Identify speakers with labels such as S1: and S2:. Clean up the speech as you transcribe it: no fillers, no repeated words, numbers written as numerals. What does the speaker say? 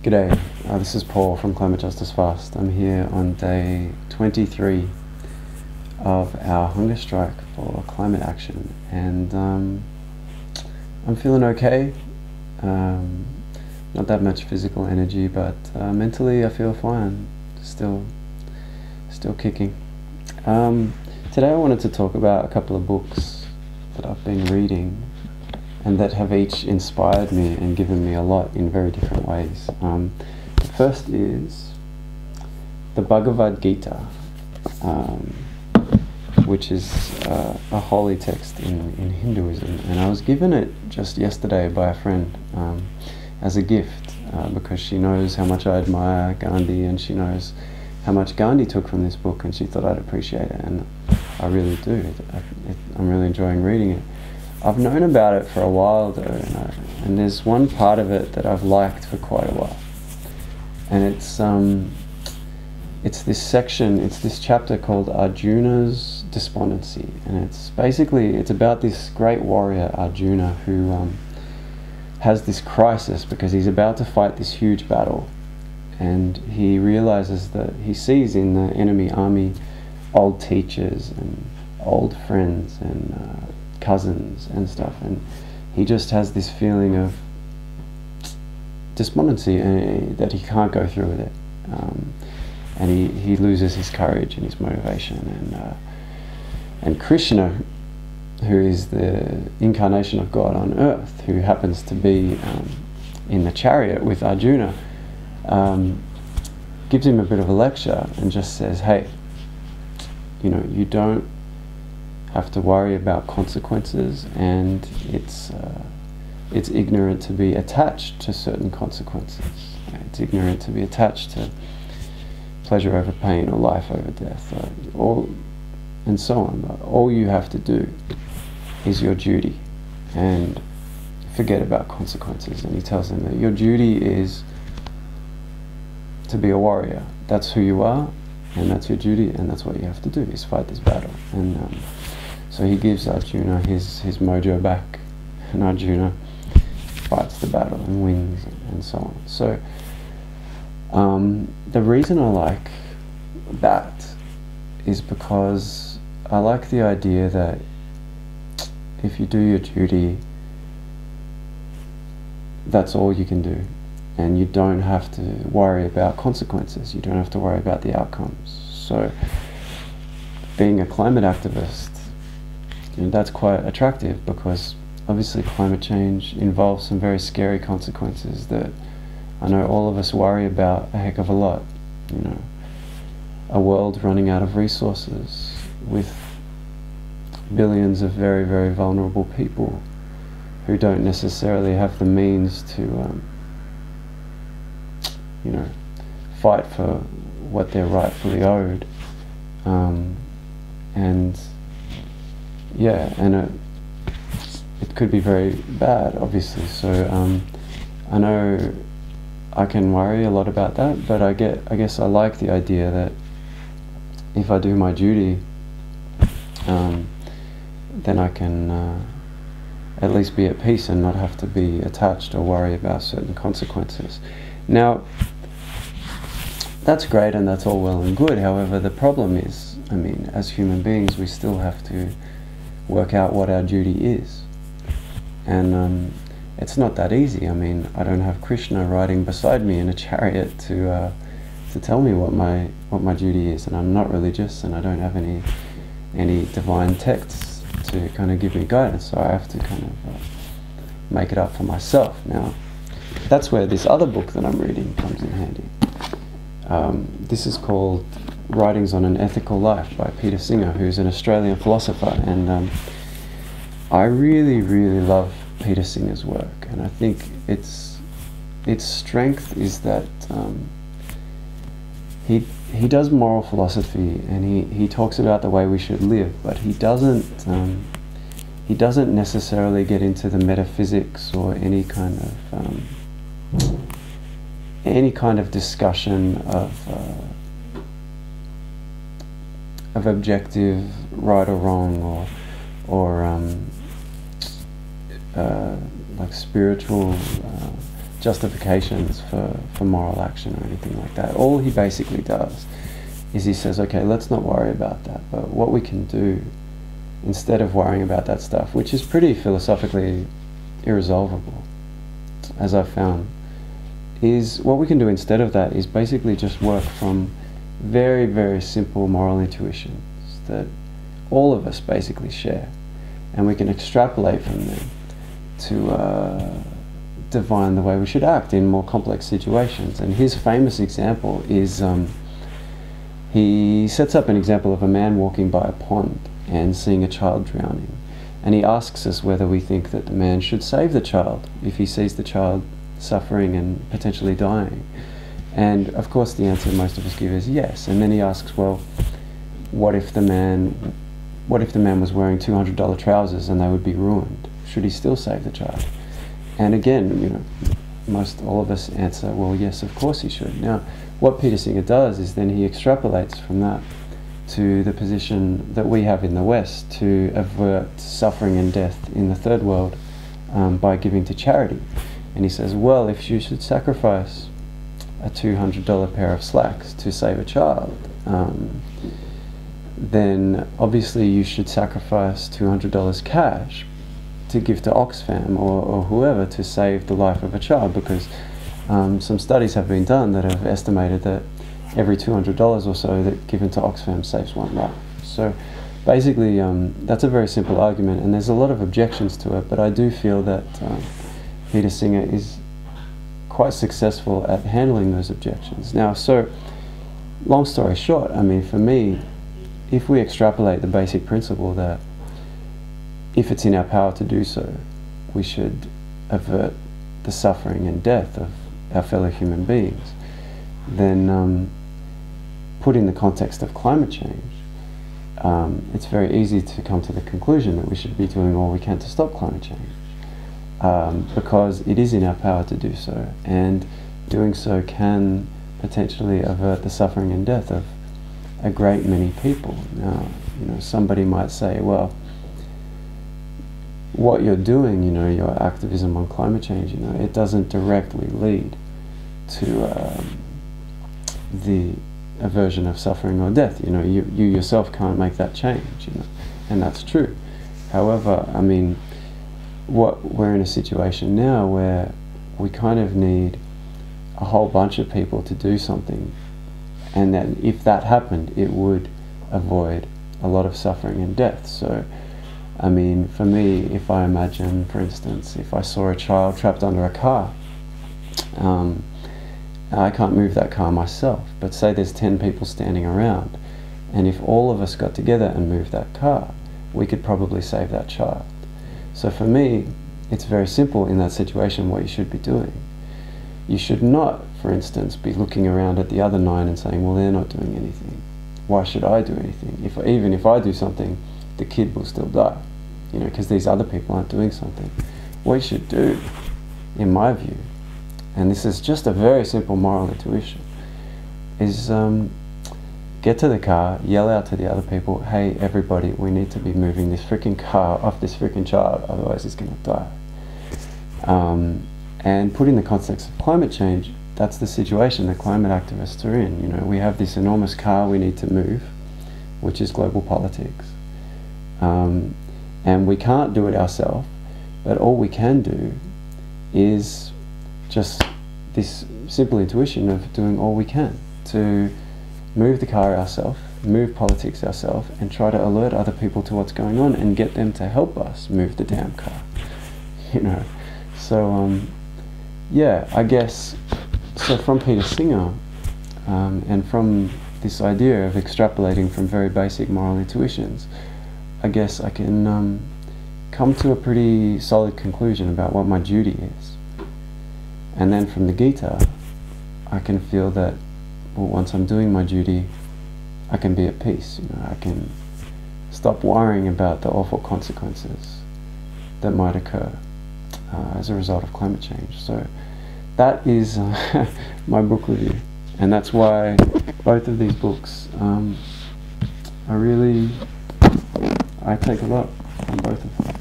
S1: G'day, this is Paul from Climate Justice Fast. I'm here on day 23 of our hunger strike for climate action, and I'm feeling okay. Not that much physical energy, but mentally I feel fine. Still kicking. Today I wanted to talk about a couple of books that I've been reading and that have each inspired me and given me a lot in very different ways. The first is the Bhagavad Gita, which is a holy text in Hinduism, and I was given it just yesterday by a friend as a gift because she knows how much I admire Gandhi, and she knows how much Gandhi took from this book, and she thought I'd appreciate it, and I really do. I'm really enjoying reading it. I've known about it for a while though, and there's one part of it that I've liked for quite a while, and it's this section, it's this chapter called Arjuna's Despondency, and it's about this great warrior Arjuna who has this crisis because he's about to fight this huge battle, and he realizes that he sees in the enemy army old teachers and old friends and cousins and stuff, and he just has this feeling of despondency that he can't go through with it, and he loses his courage and his motivation, and Krishna, who is the incarnation of God on earth, who happens to be in the chariot with Arjuna, gives him a bit of a lecture and just says, hey, you don't have to worry about consequences, and it's ignorant to be attached to certain consequences. It's ignorant to be attached to pleasure over pain or life over death, and so on. But all you have to do is your duty, and forget about consequences. And he tells them that your duty is to be a warrior. That's who you are, and that's your duty, and that's what you have to do, is fight this battle. And so he gives Arjuna his mojo back, and Arjuna fights the battle and wins, and so on. So the reason I like that is because I like the idea that if you do your duty, that's all you can do, and you don't have to worry about consequences. You don't have to worry about the outcomes. So being a climate activist, that's quite attractive, because obviously climate change involves some very scary consequences that I know all of us worry about a heck of a lot. A world running out of resources with billions of very, very vulnerable people who don't necessarily have the means to fight for what they're rightfully owed, it could be very bad, obviously. So I know I can worry a lot about that, but I guess I like the idea that if I do my duty, then I can at least be at peace and not have to be attached or worry about certain consequences. Now, that's great and that's all well and good. However, the problem is, as human beings, we still have to work out what our duty is, and it's not that easy. I don't have Krishna riding beside me in a chariot to tell me what my duty is, and I'm not religious, and I don't have any divine texts to kind of give me guidance. So I have to kind of make it up for myself. Now, that's where this other book that I'm reading comes in handy. This is called Writings on an Ethical Life by Peter Singer, who's an Australian philosopher, and I really, really love Peter Singer's work, and I think its strength is that he does moral philosophy, and he talks about the way we should live, but he doesn't necessarily get into the metaphysics or any kind of discussion of objective right or wrong, or like spiritual justifications for moral action or anything like that. All he basically does is he says, okay, let's not worry about that, but what we can do instead of worrying about that stuff, which is pretty philosophically irresolvable, as I've found, is what we can do instead of that is basically just work from very, very simple moral intuitions that all of us basically share, and we can extrapolate from them to divine the way we should act in more complex situations. And his famous example is he sets up an example of a man walking by a pond and seeing a child drowning, and he asks us whether we think that the man should save the child if he sees the child suffering and potentially dying. And of course the answer most of us give is yes. And then he asks, well, what if the man was wearing $200 trousers and they would be ruined? Should he still save the child? And again, you know, most all of us answer, well, yes, of course he should. Now, what Peter Singer does is then he extrapolates from that to the position that we have in the West to avert suffering and death in the third world by giving to charity. And he says, well, if you should sacrifice a $200 pair of slacks to save a child, then obviously you should sacrifice $200 cash to give to Oxfam or whoever to save the life of a child, because some studies have been done that have estimated that every $200 or so that given to Oxfam saves one life. So basically that's a very simple argument, and there's a lot of objections to it, but I do feel that Peter Singer is quite successful at handling those objections. Now, so long story short, I mean, for me, if we extrapolate the basic principle that if it's in our power to do so, we should avert the suffering and death of our fellow human beings, then put in the context of climate change, it's very easy to come to the conclusion that we should be doing all we can to stop climate change. Because it is in our power to do so, and doing so can potentially avert the suffering and death of a great many people. Now, you know, somebody might say, well, what you're doing, you know, your activism on climate change, you know, it doesn't directly lead to the aversion of suffering or death. You know, you yourself can't make that change, you know, and that's true. However, I mean, we're in a situation now where we kind of need a whole bunch of people to do something, and then if that happened, it would avoid a lot of suffering and death. So, I mean, for me, if I imagine, for instance, if I saw a child trapped under a car, I can't move that car myself, but say there's 10 people standing around, and if all of us got together and moved that car, we could probably save that child. So for me, it's very simple in that situation what you should be doing. You should not, for instance, be looking around at the other 9 and saying, well, they're not doing anything. Why should I do anything? Even if I do something, the kid will still die, you know, because these other people aren't doing something. What you should do, in my view, and this is just a very simple moral intuition, is get to the car, yell out to the other people, hey, everybody, we need to be moving this freaking car off this freaking child, otherwise it's going to die. And put in the context of climate change, that's the situation that climate activists are in. You know, we have this enormous car we need to move, which is global politics. And we can't do it ourselves, but all we can do is just this simple intuition of doing all we can to move the car ourselves, move politics ourselves, and try to alert other people to what's going on and get them to help us move the damn car, you know. So yeah, I guess, so from Peter Singer and from this idea of extrapolating from very basic moral intuitions, I guess I can come to a pretty solid conclusion about what my duty is. And then from the Gita, I can feel that, well, once I'm doing my duty, I can be at peace. You know, I can stop worrying about the awful consequences that might occur as a result of climate change. So that is my book review, and that's why both of these books I take a lot from both of them.